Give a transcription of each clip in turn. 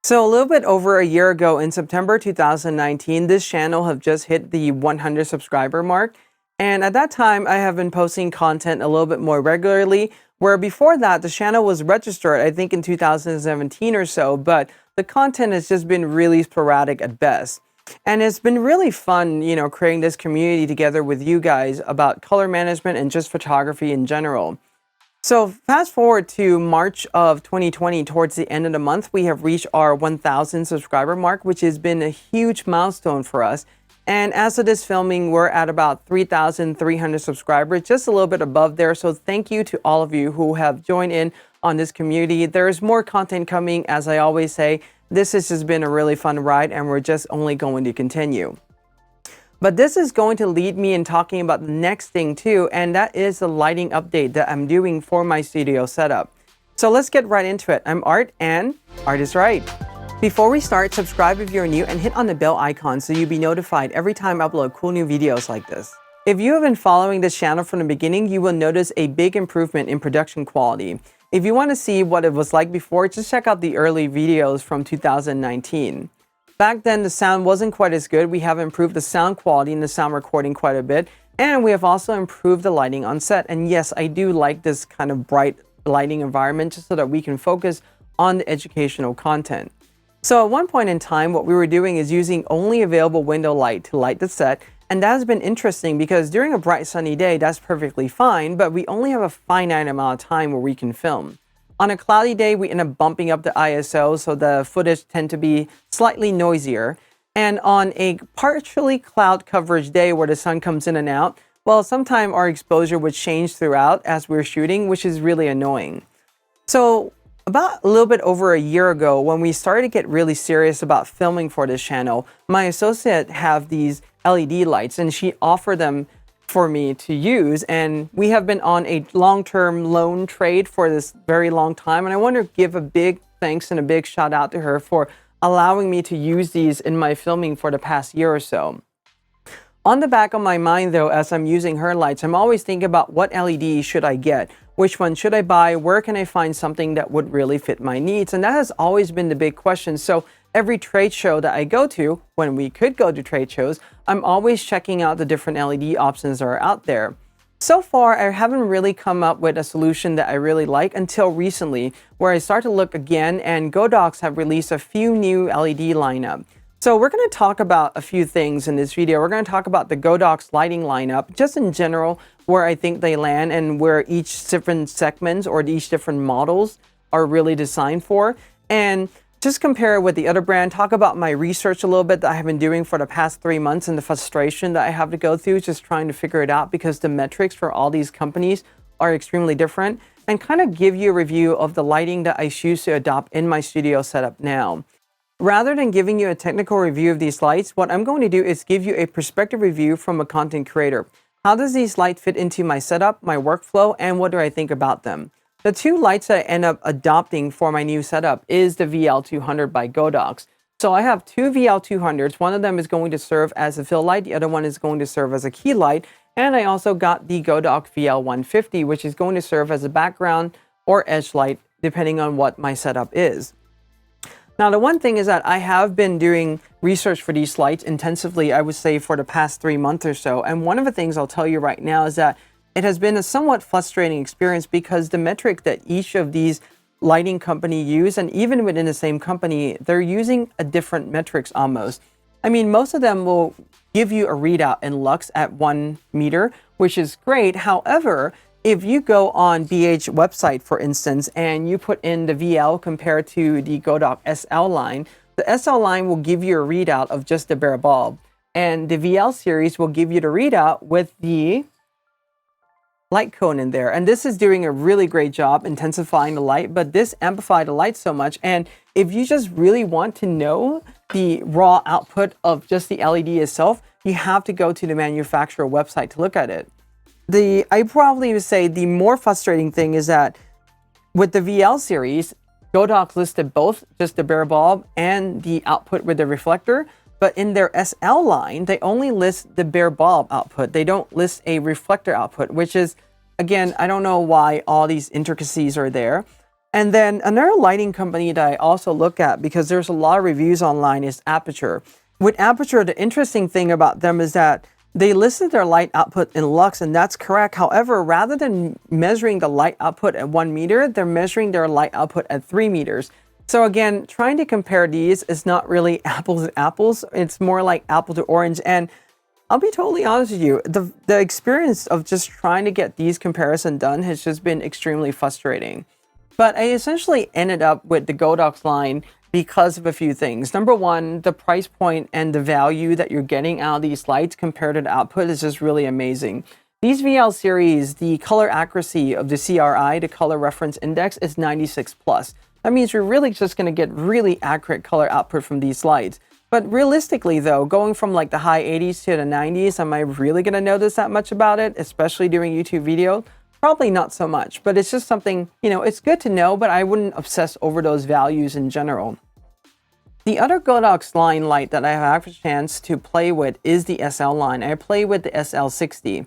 So a little bit over a year ago in September 2019, this channel have just hit the 100 subscriber mark. And at that time, I have been posting content a little bit more regularly, where before that, the channel was registered, I think in 2017 or so, but the content has just been really sporadic at best. And it's been really fun, creating this community together with you guys about color management and just photography in general. So fast forward to March of 2020, towards the end of the month, we have reached our 1,000 subscriber mark, which has been a huge milestone for us. And as of this filming, we're at about 3,300 subscribers, just a little bit above there. So thank you to all of you who have joined in on this community. There's more content coming, as I always say. This has just been a really fun ride, and we're just only going to continue. But this is going to lead me in talking about the next thing too, and that is the lighting update that I'm doing for my studio setup. So let's get right into it. I'm Art, and Art is right. Before we start, subscribe if you're new and hit on the bell icon so you'll be notified every time I upload cool new videos like this. If you have been following this channel from the beginning, you will notice a big improvement in production quality. If you want to see what it was like before, just check out the early videos from 2019. Back then, the sound wasn't quite as good. We have improved the sound quality and the sound recording quite a bit. And we have also improved the lighting on set. And yes, I do like this kind of bright lighting environment just so that we can focus on the educational content. So at one point in time, what we were doing is using only available window light to light the set. And that has been interesting because during a bright sunny day, that's perfectly fine, but we only have a finite amount of time where we can film. On a cloudy day, we end up bumping up the ISO, so the footage tend to be slightly noisier. And on a partially cloud coverage day where the sun comes in and out, well, sometimes our exposure would change throughout as we're shooting, which is really annoying. So about a little bit over a year ago, when we started to get really serious about filming for this channel, my associate have these LED lights, and she offered them for me to use, and we have been on a long-term loan trade for this very long time, and I want to give a big thanks and a big shout out to her for allowing me to use these in my filming for the past year or so. On the back of my mind though, as I'm using her lights, I'm always thinking about what LED should I get, which one should I buy, where can I find something that would really fit my needs, and that has always been the big question. So every trade show that I go to, when we could go to trade shows, I'm always checking out the different LED options that are out there. So far, I haven't really come up with a solution that I really like until recently, where I start to look again, and Godox have released a few new LED lineup. So we're going to talk about a few things in this video. We're going to talk about the Godox lighting lineup, just in general, where I think they land and where each different segments or each different models are really designed for. And just compare it with the other brand, talk about my research a little bit that I have been doing for the past 3 months and the frustration that I have to go through just trying to figure it out because the metrics for all these companies are extremely different, and kind of give you a review of the lighting that I choose to adopt in my studio setup now. Rather than giving you a technical review of these lights, what I'm going to do is give you a perspective review from a content creator. How does these lights fit into my setup, my workflow, and what do I think about them? The two lights that I end up adopting for my new setup is the VL200 by Godox. So I have two VL200s. One of them is going to serve as a fill light. The other one is going to serve as a key light. And I also got the Godox VL150, which is going to serve as a background or edge light, depending on what my setup is. Now, the one thing is that I have been doing research for these lights intensively, I would say, for the past 3 months or so. And one of the things I'll tell you right now is that it has been a somewhat frustrating experience because the metric that each of these lighting company use, and even within the same company, they're using a different metrics almost. I mean, most of them will give you a readout in lux at 1 meter, which is great. However, if you go on BH website, for instance, and you put in the VL compared to the Godox SL line, the SL line will give you a readout of just the bare bulb. And the VL series will give you the readout with the light cone in there. And this is doing a really great job intensifying the light, but this amplified the light so much. And if you just really want to know the raw output of just the LED itself, you have to go to the manufacturer website to look at it. I probably would say the more frustrating thing is that with the VL series, Godox listed both just the bare bulb and the output with the reflector. But in their SL line, they only list the bare bulb output. They don't list a reflector output, which is, again, I don't know why all these intricacies are there. And then another lighting company that I also look at, because there's a lot of reviews online, is Aperture. With Aperture, the interesting thing about them is that they listed their light output in lux, and that's correct. However, rather than measuring the light output at 1 meter, they're measuring their light output at 3 meters. So again, trying to compare these is not really apples to apples. It's more like apple to orange. And I'll be totally honest with you, the experience of just trying to get these comparisons done has just been extremely frustrating. But I essentially ended up with the Godox line because of a few things. Number one, the price point and the value that you're getting out of these lights compared to the output is just really amazing. These VL series, the color accuracy of the CRI, the color reference index, is 96 plus. That means you're really just going to get really accurate color output from these lights. But realistically though, going from like the high 80s to the 90s, am I really going to notice that much about it, especially doing YouTube video? Probably not so much, but it's just something, you know, it's good to know, but I wouldn't obsess over those values in general. The other Godox line light that I have a chance to play with is the SL line. I play with the SL60.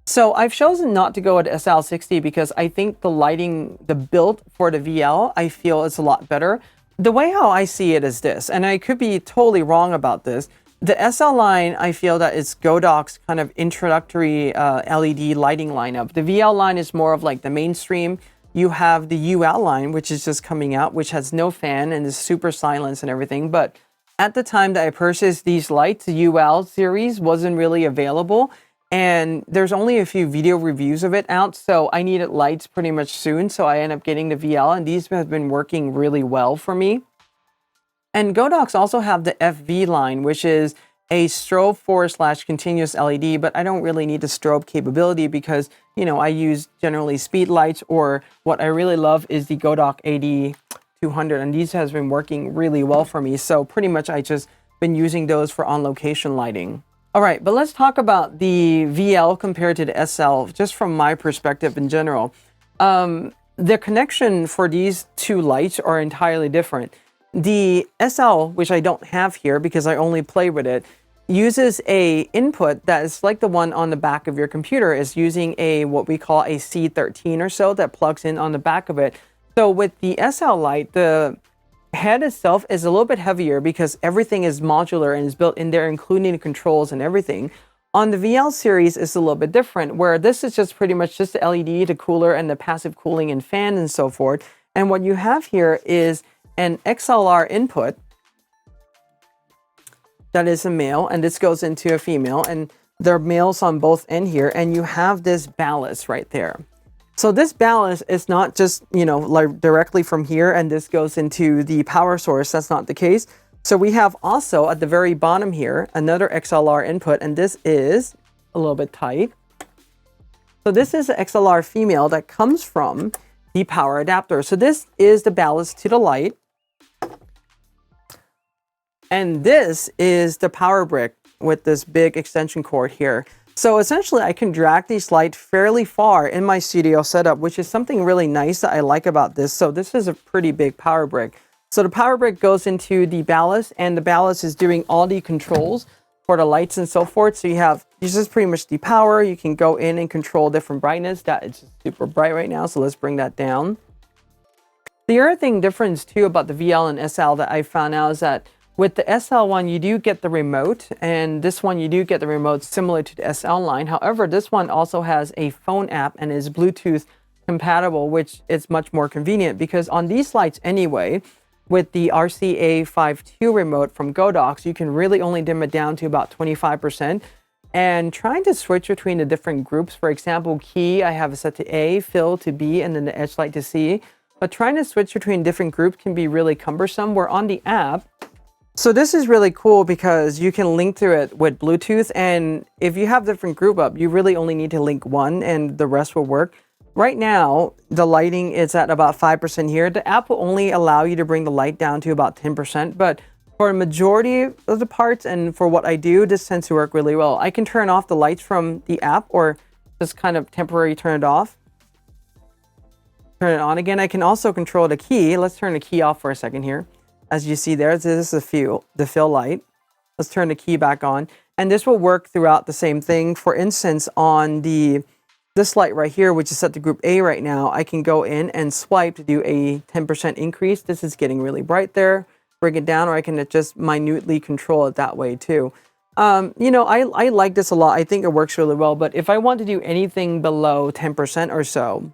So I've chosen not to go with SL60 because I think the lighting, the build for the VL, I feel is a lot better. The way how I see it is this, and I could be totally wrong about this. The SL line, I feel that it's Godox kind of introductory LED lighting lineup. The VL line is more of like the mainstream. You have the UL line, which is just coming out, which has no fan and is super silent and everything. But at the time that I purchased these lights, the UL series wasn't really available. And there's only a few video reviews of it out, so I needed lights pretty much soon. So I ended up getting the VL, and these have been working really well for me. And Godox also have the FV line, which is a strobe / continuous LED, but I don't really need the strobe capability because, you know, I use generally speed lights, or what I really love is the Godox AD200, and these has been working really well for me. So pretty much I just been using those for on-location lighting. All right, but let's talk about the VL compared to the SL, just from my perspective in general. The connection for these two lights are entirely different. The SL, which I don't have here because I only play with it, uses a input that is like the one on the back of your computer. Is using a what we call a C13 or so that plugs in on the back of it. So with the SL light, the head itself is a little bit heavier because everything is modular and is built in there, including the controls and everything. On the VL series, it's a little bit different, where this is just pretty much just the LED, the cooler, and the passive cooling and fan and so forth. And what you have here is an XLR input that is a male, and this goes into a female, and there are males on both end here, and you have this ballast right there. So this ballast is not just, you know, like directly from here and this goes into the power source. That's not the case. So we have also at the very bottom here another XLR input, and this is a little bit tight. So this is an XLR female that comes from the power adapter. So this is the ballast to the light. And this is the power brick with this big extension cord here. So essentially I can drag these lights fairly far in my studio setup, which is something really nice that I like about this. So this is a pretty big power brick. So the power brick goes into the ballast, and the ballast is doing all the controls for the lights and so forth. So you have, this is pretty much the power. You can go in and control different brightness. That is super bright right now. So let's bring that down. The other thing difference too about the VL and SL that I found out is that with the SL one, you do get the remote, and this one you do get the remote similar to the SL line. However, this one also has a phone app and is Bluetooth compatible, which is much more convenient because on these lights anyway, with the RCA52 remote from Godox, you can really only dim it down to about 25%. And trying to switch between the different groups, for example, key, I have it set to A, fill to B, and then the edge light to C. But trying to switch between different groups can be really cumbersome, where on the app, so this is really cool because you can link to it with Bluetooth, and if you have different group up, you really only need to link one and the rest will work. Right now, the lighting is at about 5% here. The app will only allow you to bring the light down to about 10%, but for a majority of the parts and for what I do, this tends to work really well. I can turn off the lights from the app or just kind of temporarily turn it off. Turn it on again. I can also control the key. Let's turn the key off for a second here. As you see there, this is the fill light. Let's turn the key back on. And this will work throughout the same thing. For instance, on the this light right here, which is set to group A right now, I can go in and swipe to do a 10% increase. This is getting really bright there. Bring it down, or I can just minutely control it that way too. You know, I like this a lot. I think it works really well, but if I want to do anything below 10% or so,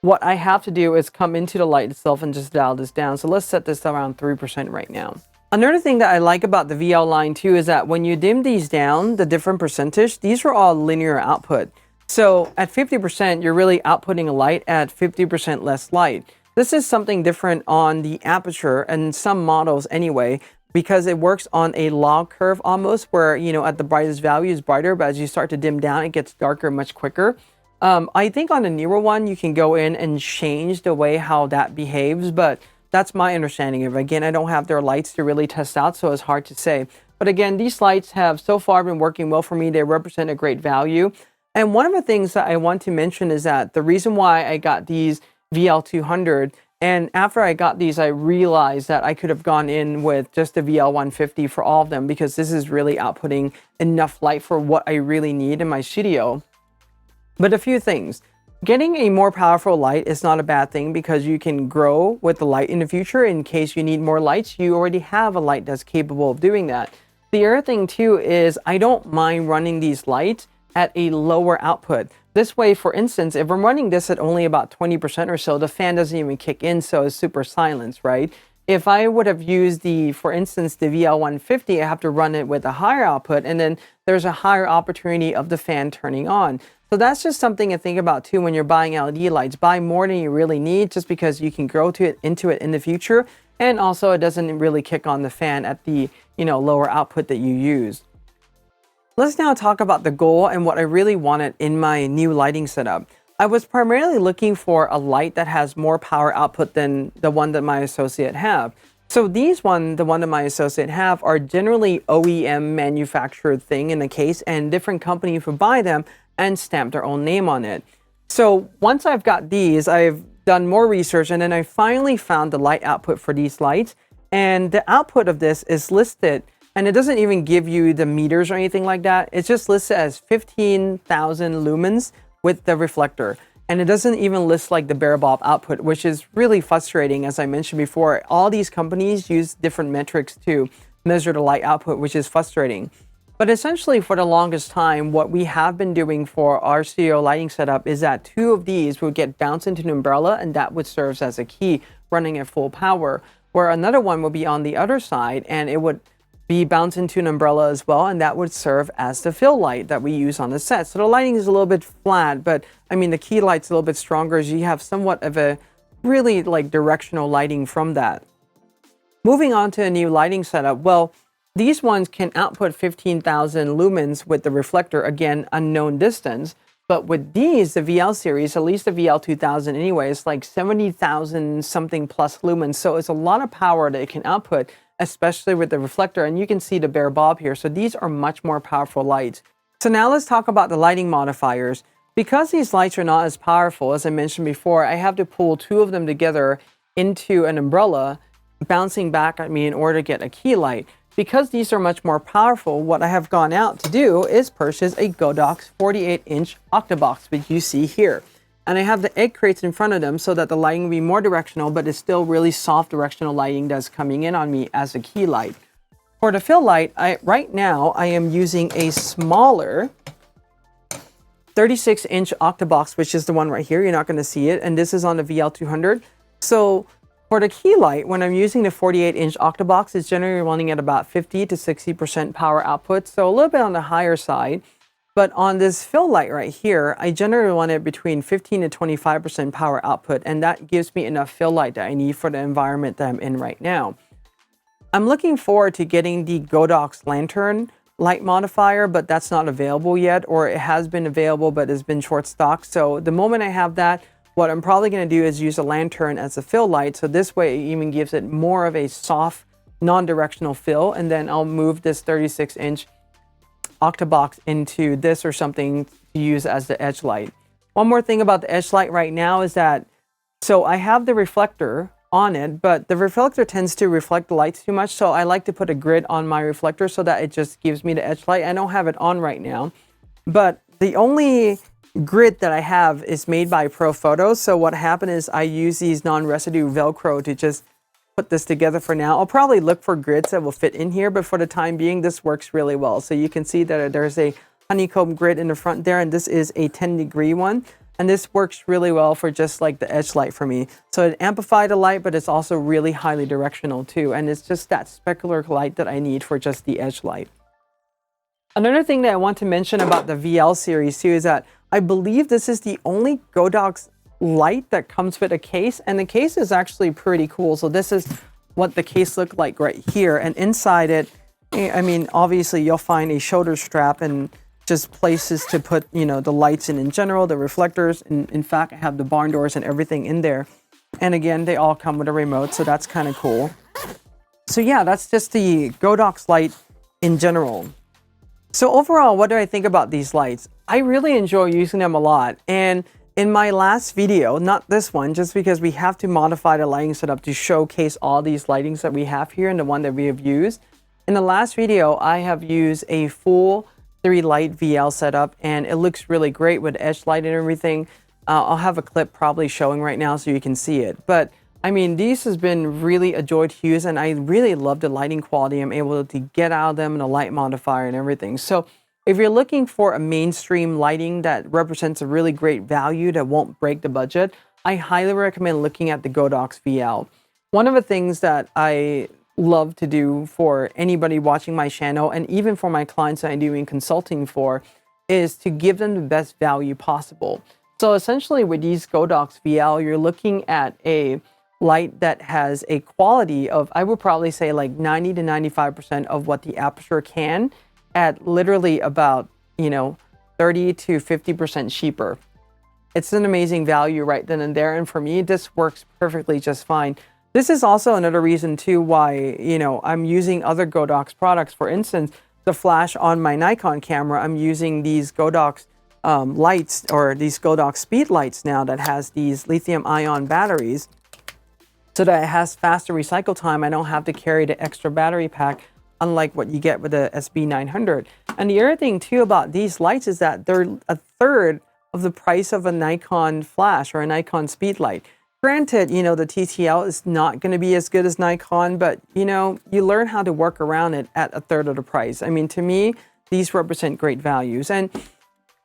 what I have to do is come into the light itself and just dial this down. So let's set this around 3% right now. Another thing that I like about the VL line too is that when you dim these down, the different percentage, these are all linear output. So at 50%, you're really outputting a light at 50% less light. This is something different on the aperture and some models anyway, because it works on a log curve almost, where, you know, at the brightest value is brighter, but as you start to dim down, it gets darker much quicker. I think on the newer one, you can go in and change the way how that behaves, but that's my understanding of it. Again, I don't have their lights to really test out, so it's hard to say. But again, these lights have so far been working well for me. They represent a great value. And one of the things that I want to mention is that the reason why I got these VL200, and after I got these, I realized that I could have gone in with just the VL150 for all of them, because this is really outputting enough light for what I really need in my studio. But a few things. Getting a more powerful light is not a bad thing, because you can grow with the light in the future. In case you need more lights, you already have a light that's capable of doing that. The other thing too is I don't mind running these lights at a lower output. This way, for instance, if I'm running this at only about 20% or so, the fan doesn't even kick in, so it's super silent, right? If I would have used for instance, the VL150, I have to run it with a higher output, and then there's a higher opportunity of the fan turning on. So that's just something to think about too when you're buying LED lights. Buy more than you really need, just because you can grow into it in the future, and also it doesn't really kick on the fan at the, you know, lower output that you use. Let's now talk about the goal and what I really wanted in my new lighting setup. I was primarily looking for a light that has more power output than the one that my associate have. So the one that my associate have, are generally OEM manufactured thing in the case, and different companies would buy them and stamp their own name on it. So once I've got these, I've done more research, and then I finally found the light output for these lights. And the output of this is listed, and it doesn't even give you the meters or anything like that. It's just listed as 15,000 lumens with the reflector. And it doesn't even list like the bare bulb output, which is really frustrating. As I mentioned before, all these companies use different metrics to measure the light output, which is frustrating. But essentially, for the longest time, what we have been doing for our studio lighting setup is that 2 of these would get bounced into an umbrella, and that would serve as a key running at full power, where another one would be on the other side, and it would be bounced into an umbrella as well, and that would serve as the fill light that we use on the set. So the lighting is a little bit flat, but I mean, the key light's a little bit stronger, as you have somewhat of a really like directional lighting from that. Moving on to a new lighting setup, well, these ones can output 15,000 lumens with the reflector, again, unknown distance. But with these, the VL series, at least the VL2000 anyway, it's like 70,000 something plus lumens. So it's a lot of power that it can output, especially with the reflector. And you can see the bare bulb here. So these are much more powerful lights. So now let's talk about the lighting modifiers. Because these lights are not as powerful, as I mentioned before, I have to pull 2 of them together into an umbrella, bouncing back at me in order to get a key light. Because these are much more powerful, what I have gone out to do is purchase a Godox 48-inch Octabox, which you see here. And I have the egg crates in front of them so that the lighting will be more directional, but it's still really soft directional lighting that's coming in on me as a key light. For the fill light, right now I am using a smaller 36-inch Octabox, which is the one right here. You're not going to see it. And this is on the VL200. So for the key light, when I'm using the 48-inch Octabox, it's generally running at about 50 to 60% power output, so a little bit on the higher side. But on this fill light right here, I generally run it between 15 to 25% power output, and that gives me enough fill light that I need for the environment that I'm in right now. I'm looking forward to getting the Godox Lantern Light Modifier, but that's not available yet, or it has been available but has been short stocked. So the moment I have that, what I'm probably going to do is use a lantern as a fill light. So this way it even gives it more of a soft, non-directional fill. And then I'll move this 36-inch Octabox into this or something to use as the edge light. One more thing about the edge light right now is that, so I have the reflector on it, but the reflector tends to reflect the lights too much. So I like to put a grid on my reflector so that it just gives me the edge light. I don't have it on right now. But the only grid that I have is made by Profoto. So what happened is I use these non-residue Velcro to just put this together for now. I'll probably look for grids that will fit in here, but for the time being, this works really well. So you can see that there's a honeycomb grid in the front there, and this is a 10-degree one. And this works really well for just like the edge light for me. So it amplified the light, but it's also really highly directional too. And it's just that specular light that I need for just the edge light. Another thing that I want to mention about the VL series too is that I believe this is the only Godox light that comes with a case, and the case is actually pretty cool. So this is what the case looked like right here, and inside it, I mean, obviously you'll find a shoulder strap and just places to put, you know, the lights in general, the reflectors. And in fact, I have the barn doors and everything in there. And again, they all come with a remote, so that's kind of cool. So yeah, that's just the Godox light in general. So overall, what do I think about these lights? I really enjoy using them a lot. And in my last video, not this one, just because we have to modify the lighting setup to showcase all these lightings that we have here and the one that we have used. In the last video, I have used a full 3-light VL setup, and it looks really great with edge light and everything. I'll have a clip probably showing right now so you can see it. But I mean, these has been really a joy to use, and I really love the lighting quality I'm able to get out of them and the light modifier and everything. So if you're looking for a mainstream lighting that represents a really great value that won't break the budget, I highly recommend looking at the Godox VL. One of the things that I love to do for anybody watching my channel, and even for my clients that I'm doing consulting for, is to give them the best value possible. So essentially with these Godox VL, you're looking at a light that has a quality of, I would probably say like 90 to 95% of what the Aperture can, at literally about, you know, 30 to 50% cheaper. It's an amazing value right then and there, and for me, this works perfectly just fine. This is also another reason too why, you know, I'm using other Godox products. For instance, the flash on my Nikon camera, I'm using these Godox lights, or these Godox speed lights now, that has these lithium ion batteries, so that it has faster recycle time. I don't have to carry the extra battery pack, unlike what you get with the SB900. And the other thing too about these lights is that they're a third of the price of a Nikon flash or a Nikon speed light. Granted, you know, the TTL is not going to be as good as Nikon, but, you know, you learn how to work around it at a third of the price. I mean, to me, these represent great values. And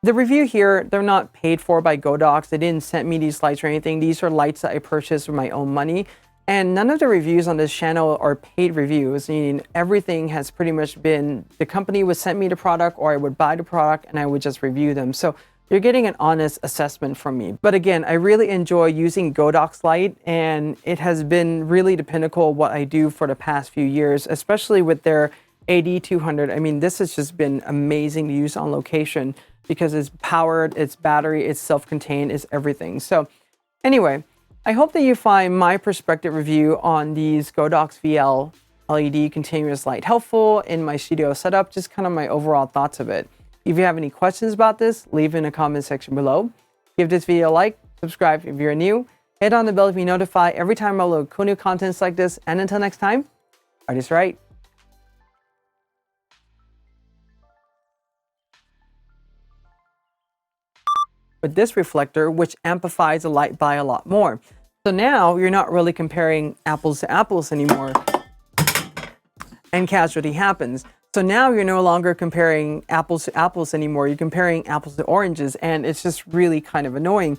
the review here, they're not paid for by Godox. They didn't send me these lights or anything. These are lights that I purchased with my own money. And none of the reviews on this channel are paid reviews. I mean, everything has pretty much been, the company would send me the product, or I would buy the product and I would just review them. So you're getting an honest assessment from me. But again, I really enjoy using Godox Light, and it has been really the pinnacle of what I do for the past few years, especially with their AD200. I mean, this has just been amazing to use on location because it's powered, it's battery, it's self-contained, it's everything. So anyway, I hope that you find my perspective review on these Godox VL LED continuous light helpful in my studio setup, just kind of my overall thoughts of it. If you have any questions about this, leave in the comment section below. Give this video a like, subscribe if you're new, hit on the bell to be notified every time I upload cool new contents like this, and until next time, ArtIsRight. With this reflector, which amplifies the light by a lot more. So now you're not really comparing apples to apples anymore, and casualty happens. So now you're no longer comparing apples to apples anymore. You're comparing apples to oranges, and it's just really kind of annoying.